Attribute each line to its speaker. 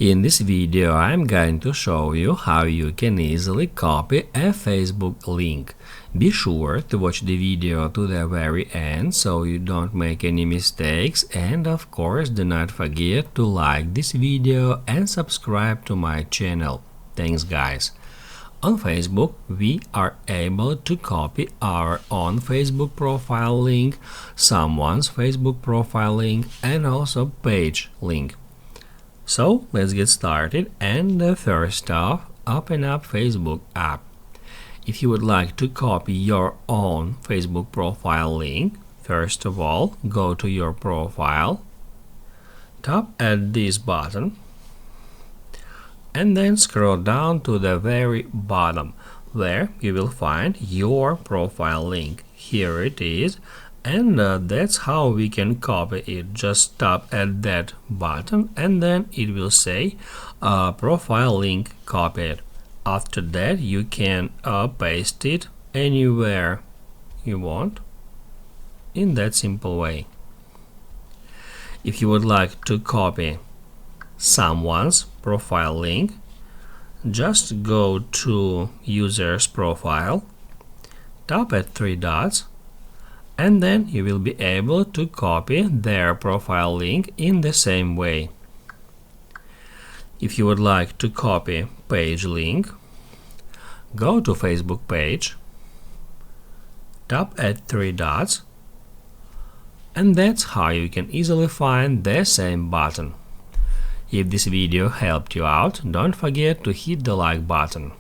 Speaker 1: In this video I'm going to show you how you can easily copy a Facebook link. Be sure to watch the video to the very end so you don't make any mistakes, and of course do not forget to like this video and subscribe to my channel. Thanks guys. On Facebook, we are able to copy our own Facebook profile link, someone's Facebook profile link, and also page link. So let's get started, and first off, open up Facebook app. If you would like to copy your own Facebook profile link, first of all, go to your profile, tap at this button, and then scroll down to the very bottom where you will find your profile link. Here it is, and that's how we can copy it. Just tap at that button and then it will say profile link copied. After that you can paste it anywhere you want in that simple way. If you would like to copy someone's profile link, just go to user's profile, tap at three dots, and then you will be able to copy their profile link in the same way. If you would like to copy page link, go to Facebook page, tap at three dots, and that's how you can easily find the same button. If this video helped you out, don't forget to hit the like button.